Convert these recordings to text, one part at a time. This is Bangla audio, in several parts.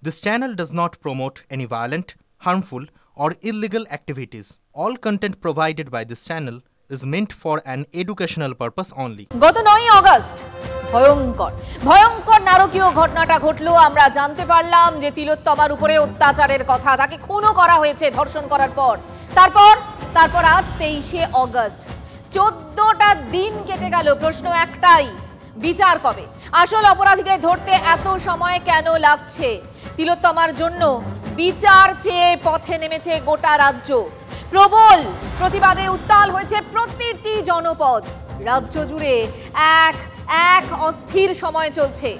This channel does not promote any violent, harmful, or illegal activities. All content provided by this channel is meant for an educational purpose only. গত 9 আগস্ট ভয়ঙ্কর নারকীয় ঘটনাটা ঘটলো। আমরা জানতে পারলাম যে তিলোত্তমার উপরে অত্যাচারের কথা, তাকে খুনও করা হয়েছে ধর্ষণ করার পর। তারপর আজ 23শে আগস্ট, 14টা দিন কেটে গেল। প্রশ্ন একটাই, বিচার কবে? আসল অপরাধীদের ধরতে এত সময় কেন লাগছে? তিলোত্তমার জন্য বিচার চেয়ে পথে নেমেছে গোটা রাজ্য। প্রবল প্রতিবাদে উত্তাল হয়েছে প্রতিটি জনপদ। রাজ্য জুড়ে এক অস্থির সময় চলছে।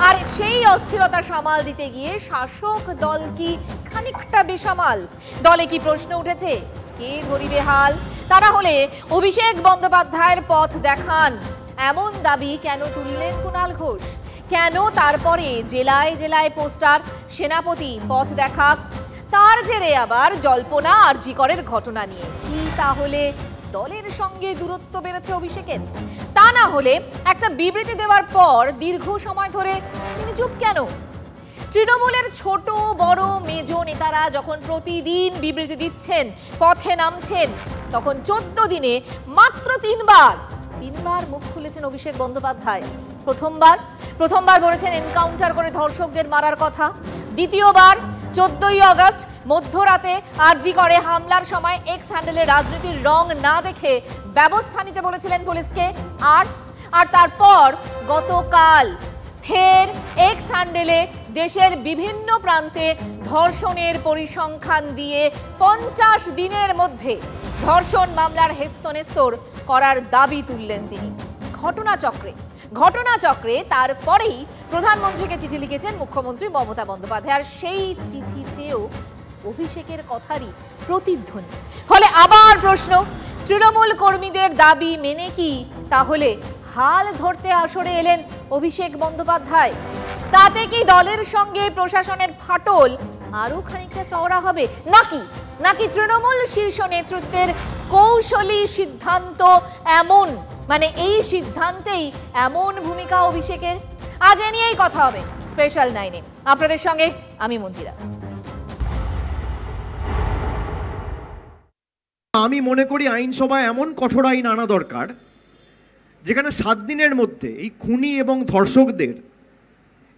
আর সেই অস্থিরতা সামাল দিতে গিয়ে শাসক দল কি খানিকটা বেসামাল? দলে কি প্রশ্ন উঠেছে, কে ধরিবে হাল? তারা হলে অভিষেক বন্দ্যোপাধ্যায়ের পথ দেখান এমন দাবি কেন তুললেন কুণাল ঘোষ? কেন তারপরে জেলায় জেলায় পোস্টার, সেনাপতি পথ দেখাক? তার জেরে আবার জল্পনা আরজি করের ঘটনা নিয়ে কি তাহলে দলের সঙ্গে দূরত্ব বেড়েছে অভিষেকের? তা না হলে একটা বিবৃতি দেওয়ার পর দীর্ঘ সময় ধরে তিনি চুপ কেন? তৃণমূলের ছোট বড় মেজো নেতারা যখন প্রতিদিন বিবৃতি দিচ্ছেন, পথে নামছেন, তখন 14 দিনে মাত্র তিনবার মুখ খুলেছেন অভিষেক বন্দ্যোপাধ্যায়। প্রথমবার বলেছেন এনকাউন্টার করে ধর্ষকদের মারার কথা। দ্বিতীয়বার 14ই আগস্ট মধ্যরাতে আরজি করে হামলার সময় এক্স হ্যান্ডেলে রাজনীতির রং না দেখে ব্যবস্থা নিতে বলেছিলেন পুলিশকে। আর তারপর গতকাল ফের এক্স হ্যান্ডেলে দেশের বিভিন্ন প্রান্তে ধর্ষণের পরিসংখ্যান দিয়ে 50 দিনের মধ্যে ধর্ষণ মামলার হেস্তনেস্তর করার দাবি তুললেন তিনি। ঘটনাচক্রে তারপরেই প্রধানমন্ত্রীকে চিঠি লিখেছেন মুখ্যমন্ত্রী মমতা বন্দ্যোপাধ্যায়। আর সেই চিঠিতেও অভিষেকের কথারই প্রতিধ্বনি। ফলে আবার প্রশ্ন, তৃণমূল কর্মীদের দাবি মেনে কি তাহলে হাল ধরতে আসরে এলেন অভিষেক বন্দ্যোপাধ্যায়? তাতে কি দলের সঙ্গে প্রশাসনের ফাটল আরো খানিকটা চওড়া হবে, নাকি তৃণমূল শীর্ষ নেতৃত্বের কৌশলী সিদ্ধান্ত এমন, মানে এই সিদ্ধান্তেই এমন ভূমিকা অভিষেকের? আজ এ নিয়েই কথা হবে স্পেশাল 9-এ। আপনাদের সঙ্গে আমি মঞ্জিরা। আমি মনে করি আইনসভায় এমন কঠোর আইন আনা দরকার যেখানে 7 দিনের মধ্যে এই খুনি এবং ধর্ষকদের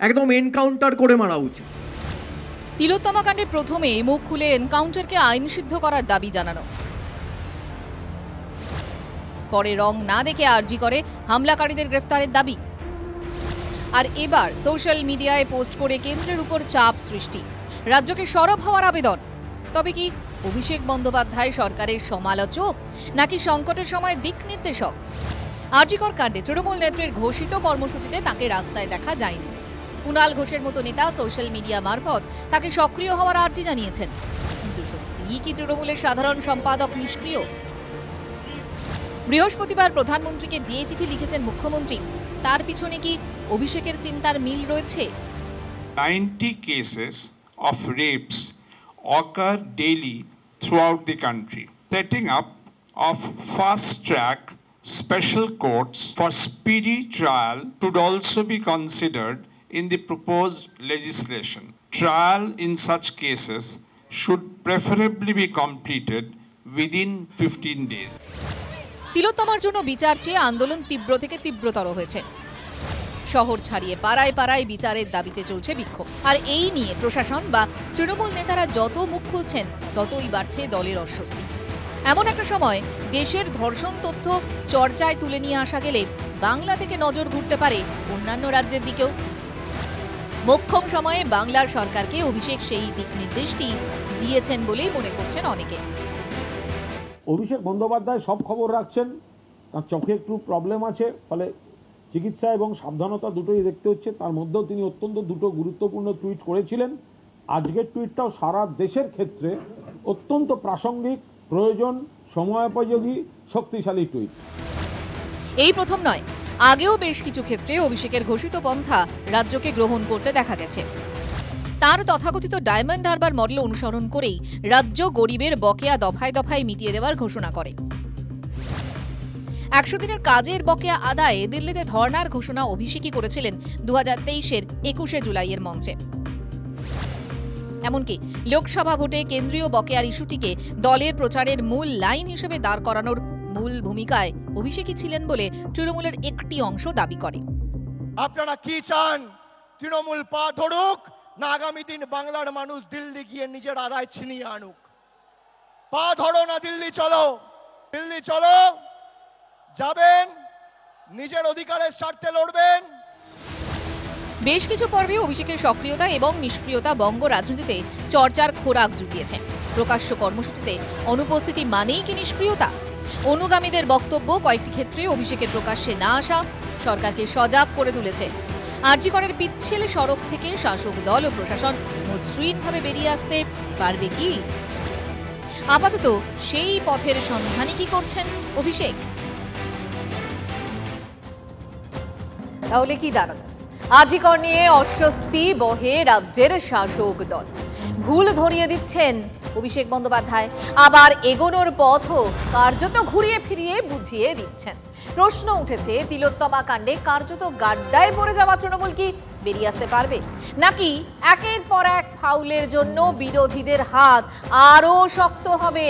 একদম এনকাউন্টার করে মারা উচিত। তিলোত্তমা কাণ্ডে প্রথমে মুখ খুলে এনকাউন্টারকে আইন সিদ্ধ করার দাবি জানানো, পরে রং না দেখে আরজি করে হামলাকারীদের গ্রেফতারের দাবি, আর এবার সোশ্যাল মিডিয়ায় পোস্ট করে কেন্দ্রের উপর চাপ সৃষ্টি, রাজ্যকে সরব হওয়ার আবেদন। তবে কি অভিষেক বন্দ্যোপাধ্যায় সরকারের সমালোচক নাকি সংকটের সময় দিক নির্দেশক? আরজিকর কাণ্ডে তৃণমূল নেত্রীর ঘোষিত কর্মসূচিতে তাকে রাস্তায় দেখা যায়নি। কুণাল ঘোষের মতো নেতা সোশ্যাল মিডিয়া মারফত তাকে সক্রিয় হওয়ার আর্জি জানিয়েছেন। কিন্তু সত্যিই কি তৃণমূলের সাধারণ সম্পাদক নিষ্ক্রিয়? বৃহস্পতিবার প্রধানমন্ত্রীকে যে চিঠি লিখেছেন মুখ্যমন্ত্রী, তার পিছনে কি অভিষেকের চিন্তার মিল রয়েছে? 90 cases of rapes occur daily throughout the country. Setting up of fast-track special courts for speedy trial should also be considered in the proposed legislation. Trial in such cases should preferably be completed within 15 days. তিলোত্তমার জন্য বিচার চেয়ে আন্দোলন তীব্র থেকে তীব্রতর হয়েছে। শহর ছাড়িয়ে পাড়ায় পাড়ায় বিচারের দাবিতে চলছে বিক্ষোভ। আর এই নিয়ে প্রশাসন বা তৃণমূল নেতারা যত মুখ খুলছেন ততই বাড়ছে দলের অস্বস্তি। এমন একটা সময় দেশের ধর্ষণ তথ্য চর্চায় তুলে নিয়ে আসা গেলে বাংলা থেকে নজর ঘুরতে পারে অন্যান্য রাজ্যের দিকেও। মোক্ষম সময়ে বাংলার সরকারকে অভিষেক সেই দিক নির্দেশটি দিয়েছেন বলেই মনে করছেন অনেকে। অভিষেক বন্দ্যোপাধ্যায় সব খবর রাখছেন, তার চোখে একটু প্রবলেম আছে, ফলে চিকিৎসা এবং সাবধানতা দুটোই দেখতে হচ্ছে। তার মধ্যেও তিনি অত্যন্ত দুটো গুরুত্বপূর্ণ টুইট করেছিলেন। আজকের টুইটটাও সারা দেশের ক্ষেত্রে অত্যন্ত প্রাসঙ্গিক, প্রয়োজন, সময়োপযোগী, শক্তিশালী টুইট। এই প্রথম নয়, আগেও বেশ কিছু ক্ষেত্রে অভিষেকের ঘোষিত পন্থা রাজ্যকে গ্রহণ করতে দেখা গেছে। তার তথাকথিত ডায়মন্ড হারবার মডেল অনুসরণ করেই রাজ্য গরিবের বকেয়া দফায় দফায় মিটিয়ে দেওয়ার ঘোষণা করে। 100 দিনের কাজের বকেয়া আদায়ে দিল্লিতে ধর্নার ঘোষণা অভিষেকই করেছিলেন 2023-এর 21শে জুলাইয়ের মঞ্চে। এমনকি লোকসভা ভোটে কেন্দ্রীয় বকেয়ার ইস্যুটিকে দলের প্রচারের মূল লাইন হিসেবে দাঁড় করানোর মূল ভূমিকায় অভিষেকই ছিলেন বলে তৃণমূলের একটি অংশ দাবি করে। আপনারা কি চান? তৃণমূল পা ধরুক, না আগামী দিন বাংলার মানুষ দিল্লি গিয়ে নিজের আদায় ছিনিয়ে আনুক? পা ধরো না, দিল্লি চলো, দিল্লি চলো, যাবেন, নিজের অধিকারের স্বার্থে লড়বেন। বেশ কিছু পর্বে অভিষেকের সক্রিয়তা এবং নিষ্ক্রিয়তা বঙ্গ রাজনীতিতে চর্চার খোরাক জুটিয়েছে। প্রকাশ্য কর্মসূচিতে অনুপস্থিতি মানেই কি নিষ্ক্রিয়তা? অনুগামীদের বক্তব্য কয়েকটি ক্ষেত্রে অভিষেকের প্রকাশ্যে না আসা সরকারকে সজাগ করে তুলেছে। আরজি করের পিচ্ছিল সড়ক থেকে শাসক দল ও প্রশাসন মসৃণভাবে বেরিয়ে আসতে পারবে কি? আপাতত সেই পথের সন্ধানই কি করছেন অভিষেক? তাহলে কি দাঁড়ালো? আরজি কর নিয়ে অস্বস্তি বহে রাজ্যের শাসক দল। ভুল ধরিয়ে দিচ্ছেন অভিষেক বন্দ্যোপাধ্যায়, আবার এগোনোর পথও কার্যত ঘুরিয়ে ফিরিয়ে বুঝিয়ে দিচ্ছেন। প্রশ্ন উঠেছে, তিলোত্তমা কাণ্ডে কার্যত গাড্ডায় পড়ে যাওয়া তৃণমূল কি বেরিয়ে আসতে পারবে, নাকি একের পর এক ফাউলের জন্য বিরোধীদের হাত আরো শক্ত হবে?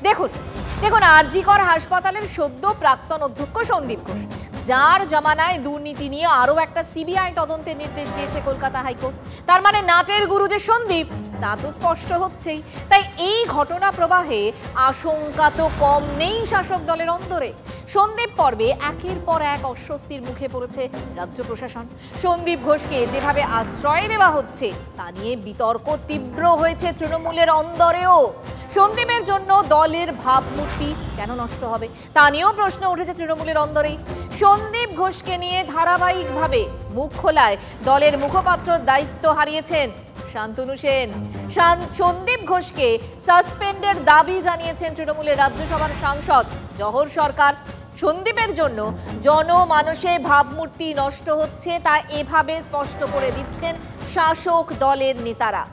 দেখুন আরজি কর হাসপাতালের সদ্য প্রাক্তন অধ্যক্ষ সন্দীপ ঘোষ, যার জমানায় দুর্নীতি নিয়ে আরো একটা সিবিআই তদন্তের নির্দেশ দিয়েছে কলকাতা হাইকোর্ট। তার মানে নাটের গুরু যে সন্দীপ, তা তো স্পষ্ট হচ্ছেই। তাই এই ঘটনা প্রবাহে আশঙ্কা তো কম নেই শাসক দলের অন্তরে। সন্দীপ পর্বে একের পর এক অস্বস্তির মুখে পড়েছে রাজ্য প্রশাসন। সন্দীপ ঘোষকে যেভাবে আশ্রয় দেওয়া হচ্ছে তা নিয়ে বিতর্ক তীব্র হয়েছে তৃণমূলের অন্দরেও। সন্দীপের জন্য দলের ভাবমূর্তি কেন নষ্ট হবে তা নিয়েও প্রশ্ন উঠেছে তৃণমূলের অন্দরেই। সন্দীপ ঘোষকে নিয়ে ধারাবাহিকভাবে মুখ খোলায় দলের মুখপাত্র দায়িত্ব হারিয়েছেন শান্তনু সেন। সন্দীপ ঘোষকে সাসপেন্ডের দাবি জানিয়েছেন তৃণমূলের রাজ্যসভার সাংসদ জহর সরকার। সন্দীপের জন্য জনমানসে ভাবমূর্তি নষ্ট হচ্ছে তা এভাবে স্পষ্ট করে দিচ্ছেন শাসক দলের নেতারা।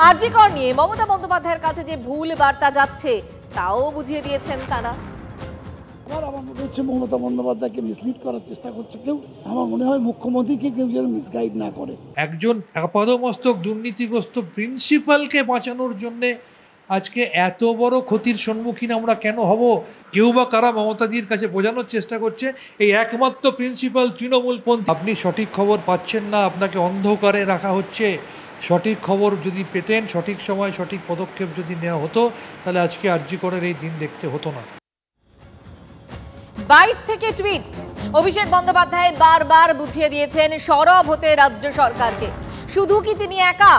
আরজি কর নিয়ে মমতা বন্দ্যোপাধ্যায়ের কাছে যে ভুল বার্তা যাচ্ছে তাও বুঝিয়ে দিয়েছেন তারা। আমার মনে হচ্ছে মমতা বন্দ্যোপাধ্যায়কে মিসলিড করার চেষ্টা করছে কেউ। আমার মনে হয় মুখ্যমন্ত্রীকে কেউ যেন মিসগাইড না করে। একজন আপাদমস্তক দুর্নীতিগ্রস্ত প্রিন্সিপালকে বাঁচানোর জন্যে আজকে এত বড় ক্ষতির সম্মুখীন আমরা কেন হব? কেউ বা কারা মমতাদির কাছে বোঝানোর চেষ্টা করছে এই একমাত্র প্রিন্সিপাল তৃণমূলপন্থী। আপনি সঠিক খবর পাচ্ছেন না, আপনাকে অন্ধকারে রাখা হচ্ছে। সঠিক খবর যদি পেতেন, সঠিক সময় সঠিক পদক্ষেপ যদি নেওয়া হতো, তাহলে আজকে আরজি করের এই দিন দেখতে হতো না। বাইট থেকে টুইট, অভিষেক বন্দ্যোপাধ্যায় বারবার বুঝিয়ে দিয়েছেন সরব হতে রাজ্য সরকারকে। শুধু কি তিনি একা?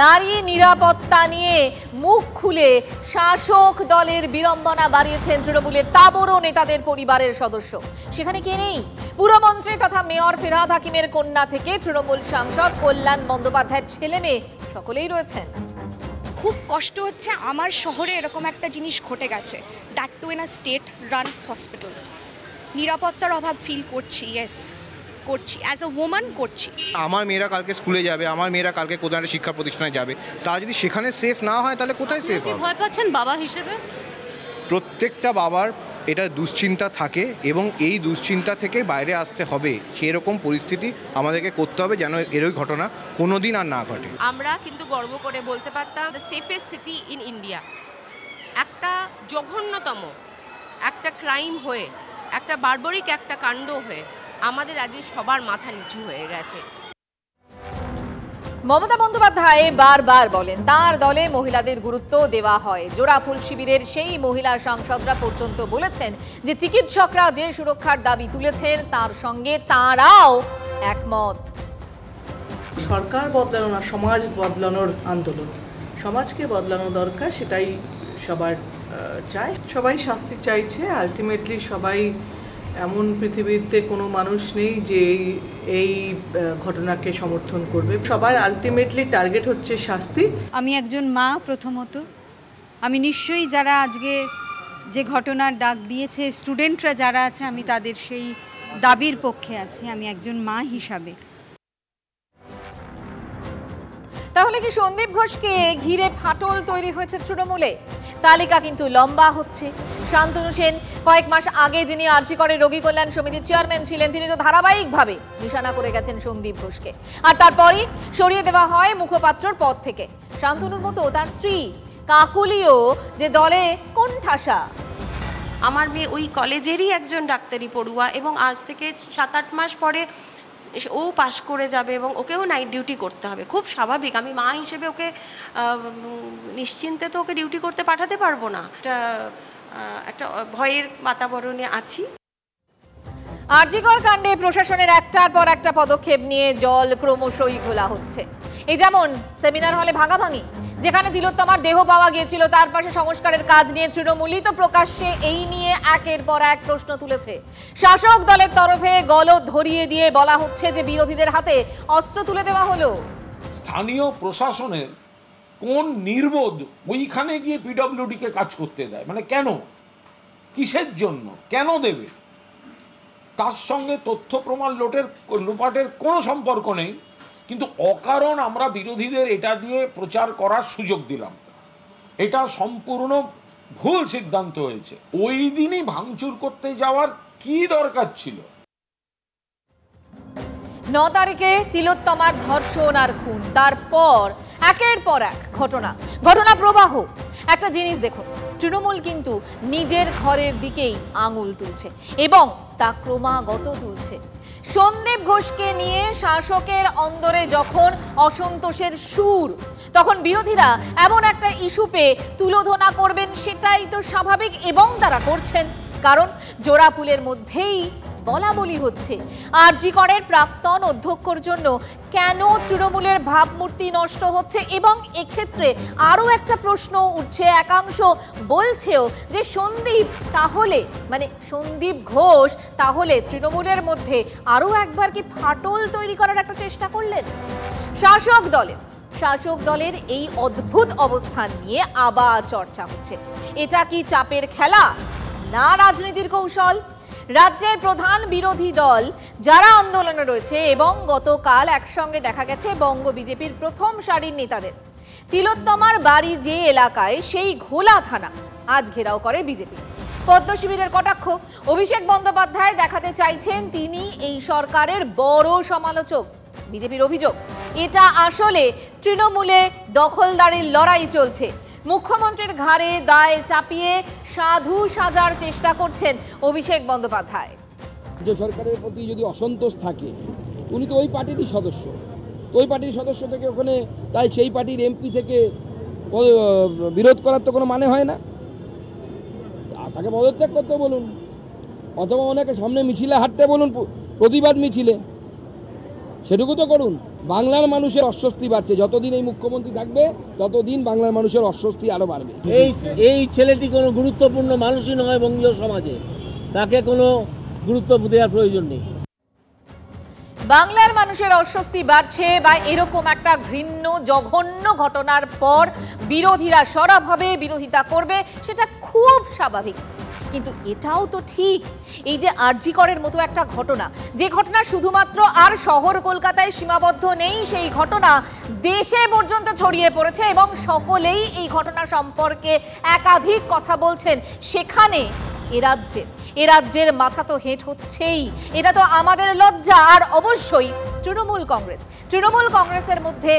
নারী নিরাপত্তা নিয়ে মুখ খুলে শাসক দলের বিড়ম্বনা বাড়িয়েছেন তৃণমূলের তাবড় নেতাদের পরিবারের সদস্য। সেখানে কে নেই? পুরমন্ত্রী তথা মেয়র ফিরহাদ হাকিমের কন্যা থেকে তৃণমূল সাংসদ কল্যাণ বন্দ্যোপাধ্যায়ের ছেলে মেয়ে সকলেই রয়েছেন। খুব কষ্ট হচ্ছে, আমার শহরে এরকম একটা জিনিস ঘটে গেছে, that too in a state run hospital. নিরাপত্তার অভাব ফিল করছি, ইয়েস করছি, অ্যাজ আ ওম্যান করছি। আমার মেয়েরা কালকে স্কুলে যাবে, আমার মেয়েরা কালকে কোথাও একটা শিক্ষা প্রতিষ্ঠানে যাবে, তারা যদি সেখানে সেফ না হয় তাহলে কোথায় সেফ হবে? ভয় পাচ্ছেন বাবা হিসেবে? প্রত্যেকটা বাবার এটা দুশ্চিন্তা থাকে এবং এই দুশ্চিন্তা থেকে বাইরে আসতে হবে। সেরকম পরিস্থিতি আমাদেরকে করতে হবে যেন এরই ঘটনা কোনোদিন আর না ঘটে। আমরা কিন্তু গর্ব করে বলতে পারতাম the safest city in India. একটা জঘন্যতম একটা ক্রাইম হয়ে, একটা বারবরিক একটা কাণ্ড হয়ে আমাদের আজকে সবার মাথা নিচু হয়ে গেছে। মমতা বন্দ্যোপাধ্যায় বারবার বলেন তার দলে মহিলাদের গুরুত্ব দেওয়া হয়। জোড়াফুল শিবিরের সেই মহিলা সাংসদরা পর্যন্ত বলেছেন যে চিকিৎসকরা যে সুরক্ষার দাবি তুলেছেন তার সঙ্গে তাঁরাও একমত। সরকার বদলানো না, সমাজ বদলানোর আন্দোলন। সমাজকে বদলানো দরকার, সেটাই সবার চায়। সবাই শাস্তি চাইছে। আলটিমেটলি সবাই, এমন পৃথিবীতে কোনো মানুষ নেই যে এই ঘটনাকে সমর্থন করবে। সবার আলটিমেটলি টার্গেট হচ্ছে শাস্তি। আমি একজন মা, প্রথমত আমি নিশ্চয়ই যারা আজকে যে ঘটনার ডাক দিয়েছে স্টুডেন্টরা যারা আছে, আমি তাদের সেই দাবির পক্ষে আছি আমি একজন মা হিসাবে। তাহলে কি সন্দীপ ঘোষকে ঘিরে ফাটল তৈরি হয়েছে তৃণমূলে? তালিকা কিন্তু লম্বা হচ্ছে। শান্তনু সেন কয়েক মাস আগে যিনি আরজি করে রোগী কল্যাণ সমিতির চেয়ারম্যান ছিলেন, তিনি তো ধারাবাহিকভাবে নিশানা করে গেছেন সন্দীপ ঘোষকে, আর তারপরই সরিয়ে দেওয়া হয় মুখপাত্রর পদ থেকে। শান্তনুর মতো তার স্ত্রী কাকুলিও যে দলে কোণঠাসা। আমার মেয়ে ওই কলেজেরই একজন ডাক্তারি পড়ুয়া এবং আজ থেকে 7-8 মাস পরে ও পাশ করে যাবে এবং ওকেও নাইট ডিউটি করতে হবে। খুব স্বাভাবিক, আমি মা হিসেবে ওকে নিশ্চিন্তে তো ওকে ডিউটি করতে পাঠাতে পারবো না। একটা ভয়ের বাতাবরণে আছি। আরজিকর কাণ্ডে প্রশাসনের একটার পর একটা পদক্ষেপ নিয়ে জল ক্রমশই ঘোলা হচ্ছে। এই যেমন সেমিনার হলে ভাঙাভাঙি, যেখানে তিলোত্তমার দেহ পাওয়া গিয়েছিল তার পাশে সংস্কারের কাজ নিয়ে তৃণমূলই তো প্রকাশ্যে এই নিয়ে একের পর এক প্রশ্ন তুলেছে। শাসক দলের তরফে গলদ ধরিয়ে দিয়ে বলা হচ্ছে যে বিরোধীদের হাতে অস্ত্র তুলে দেওয়া হলো। স্থানীয় প্রশাসনের কোন নির্বোধ ওইখানে গিয়ে পিডব্লিউডিকে কাজ করতে দেয়? মানে কেন, কিসের জন্য, কেন দেবে? তার সঙ্গে তথ্য প্রমাণ লোপাটের কোনো সম্পর্ক নেই, কিন্তু অকারণ আমরা বিরোধীদের এটা দিয়ে প্রচার করার সুযোগ দিলাম। এটা সম্পূর্ণ ভুল সিদ্ধান্ত হয়েছে। ওই দিনই ভাঙচুর করতে যাওয়ার কি দরকার ছিল? 9 তারিখে তিলোত্তমার ধর্ষণ আর খুন, তারপর একের পর এক ঘটনা প্রবাহ। একটা জিনিস দেখুন, তৃণমূল কিন্তু নিজের ঘরের দিকেই আঙুল তুলছে এবং তা ক্রমাগত তুলছে। সন্দীপ ঘোষকে নিয়ে শাসকের অন্দরে যখন অসন্তোষের সুর, তখন বিরোধীরা এমন একটা ইস্যু পেয়ে তুলোধনা করবেন, সেটাই তো স্বাভাবিক এবং তারা করছেন। কারণ জোড়া ফুলের মধ্যেই বলা বলি হচ্ছে আরজিকরের প্রাক্তন অধ্যক্ষর জন্য কেন তৃণমূলের ভাবমূর্তি নষ্ট হচ্ছে। এবং এক্ষেত্রে আরও একটা প্রশ্ন উঠছে, একাংশ বলছেও যে সন্দীপ ঘোষ তাহলে তৃণমূলের মধ্যে আরও একবার কি ফাটল তৈরি করার একটা চেষ্টা করলেন? শাসক দলের এই অদ্ভুত অবস্থান নিয়ে আবার চর্চা হচ্ছে। এটা কি চাপের খেলা, না রাজনীতির কৌশল? রাজ্যের প্রধান বিরোধী দল যারা আন্দোলনে রয়েছে এবং গতকাল একসঙ্গে দেখা গেছে বঙ্গ বিজেপির প্রথম সারির নেতাদের, তিলোত্তমার বাড়ি যে এলাকায় সেই ঘোলা থানা আজ ঘেরাও করে বিজেপি। পদ্ম শিবিরের কটাক্ষ, অভিষেক বন্দ্যোপাধ্যায় দেখাতে চাইছেন তিনি এই সরকারের বড় সমালোচক। বিজেপির অভিযোগ, এটা আসলে তৃণমূলে দখলদারির লড়াই চলছে। মুখ্যমন্ত্রীর ঘাড়ে দায় চাপিয়ে সাধু সাজার চেষ্টা করছেন অভিষেক বন্দ্যোপাধ্যায়। রাজ্য সরকারের প্রতি যদি অসন্তোষ থাকে, উনি তো ওই পার্টিরই সদস্য, তো ওই পার্টির সদস্য থেকে ওখানে তাই সেই পার্টির এমপি থেকে বিরোধ করার তো কোনো মানে হয় না। তাকে পদত্যাগ করতে বলুন, অথবা ওনাকে সামনে মিছিলে হাঁটতে বলুন, প্রতিবাদ মিছিলে, সেটুকু তো করুন। বাংলার মানুষের অস্বস্তি বাড়ছে, যতদিন এই মুখ্যমন্ত্রী থাকবে ততদিন বাংলার মানুষের অস্বস্তি আরো বাড়বে। এই ছেলেটি কোনো গুরুত্বপূর্ণ মানুষই নয় বঙ্গীয় সমাজে, তাকে কোনো গুরুত্ব দেওয়ার প্রয়োজন নেই। বাংলার মানুষের অস্বস্তি বাড়ছে বা এরকম একটা ঘৃণ্য জঘন্য ঘটনার পর বিরোধীরা সরাভাবে বিরোধিতা করবে, সেটা খুব স্বাভাবিক। কিন্তু এটাও তো ঠিক, এই যে আরজিকরের মতো একটা ঘটনা, যে ঘটনা শুধুমাত্র আর শহর কলকাতায় সীমাবদ্ধ নেই, সেই ঘটনা দেশে পর্যন্ত ছড়িয়ে পড়েছে এবং সকলেই এই ঘটনা সম্পর্কে একাধিক কথা বলছেন। সেখানে এ রাজ্যের মাথা তো হেঁট হচ্ছেই, এটা তো আমাদের লজ্জা। আর অবশ্যই তৃণমূল কংগ্রেসের মধ্যে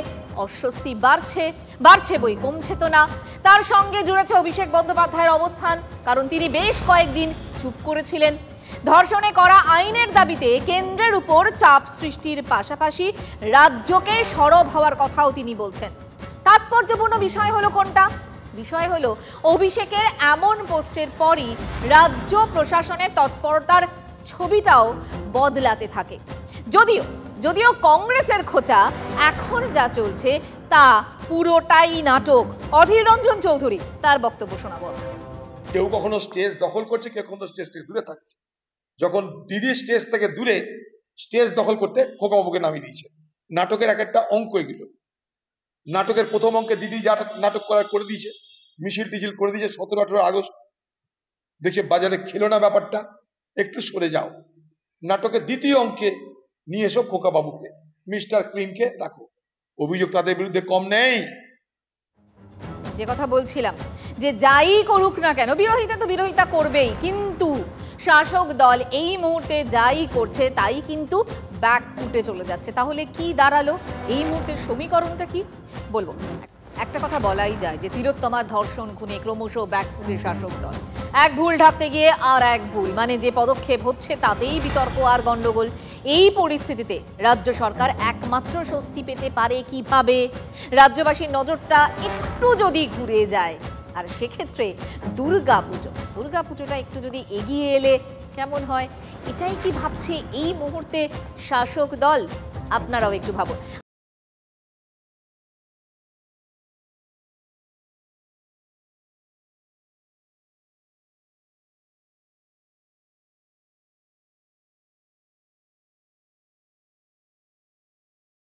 অস্বস্তি বাড়ছে বই, কমছে তো না। তার সঙ্গে জুড়েছে অভিষেক বন্দ্যোপাধ্যায়ের অবস্থান, কারণ তিনি বেশ কয়েকদিন চুপ করেছিলেন। ধর্ষণে করা আইনের দাবিতে কেন্দ্রের উপর চাপ সৃষ্টির পাশাপাশি রাজ্যকে সরব হওয়ার কথাও তিনি বলছেন। তাৎপর্যপূর্ণ বিষয় হলো কোনটা? বিষয় হলো অভিষেকের এমন পোস্টের পরই রাজ্য প্রশাসনের তৎপরতার ছবিটাও বদলাতে থাকে। যদিও কংগ্রেসের খোঁচা এখন যা চলছে তা পুরোটাই নাটক। অধীর রঞ্জন চৌধুরী তার বক্তব্য শোনাবো। কেউ কখনো স্টেজ দখল করছে, কেউ কখনো স্টেজ থেকে দূরে থাকছে। যখন দিদি স্টেজ থেকে দূরে স্টেজ দখল করতে খোকাবাবুকে নামিয়ে দিয়েছে। নাটকের এক একটা অঙ্ক এগুলো। নাটকের প্রথম অঙ্কে দিদি যা নাটক করে দিয়েছে, মিছিল টিছিল করে দিয়েছে 17-18 আগস্ট, দেখে বাজারে খেলো না ব্যাপারটা, একটু সরে যাও। নাটকের দ্বিতীয় অঙ্কে নিয়ে এসো খোকাবাবুকে, মিস্টার ক্লিনকে রাখো। অভিযোগ তাদের বিরুদ্ধে কম নেই। যে কথা বলছিলাম যে যাই করুক না কেন বিরোধিতা তো বিরোধিতা করবেই, কিন্তু শাসক দল এই মুহূর্তে যাই করছে তাই কিন্তু ব্যাক ফুটে চলে যাচ্ছে। তাহলে কি দাঁড়ালো এই মুহূর্তের সমীকরণটা কি বলবো। একটা কথা বলাই যায় যে তিলোত্তমার ধর্ষণ খুনে ক্রমশ ব্যাকফুটে শাসক দল। এক ভুল ঢাকতে গিয়ে আর এক ভুল, মানে যে পদক্ষেপ হচ্ছে তাতেই বিতর্ক আর গন্ডগোল। এই পরিস্থিতিতে রাজ্য সরকার একমাত্র স্বস্তি পেতে পারে কিভাবে? রাজ্যবাসীর নজরটা একটু যদি ঘুরে যায়, আর সেক্ষেত্রে দুর্গাপুজোটা একটু যদি এগিয়ে এলে কেমন হয়? এটাই কি ভাবছে এই মুহূর্তে শাসক দল? আপনারাও একটু ভাবুন।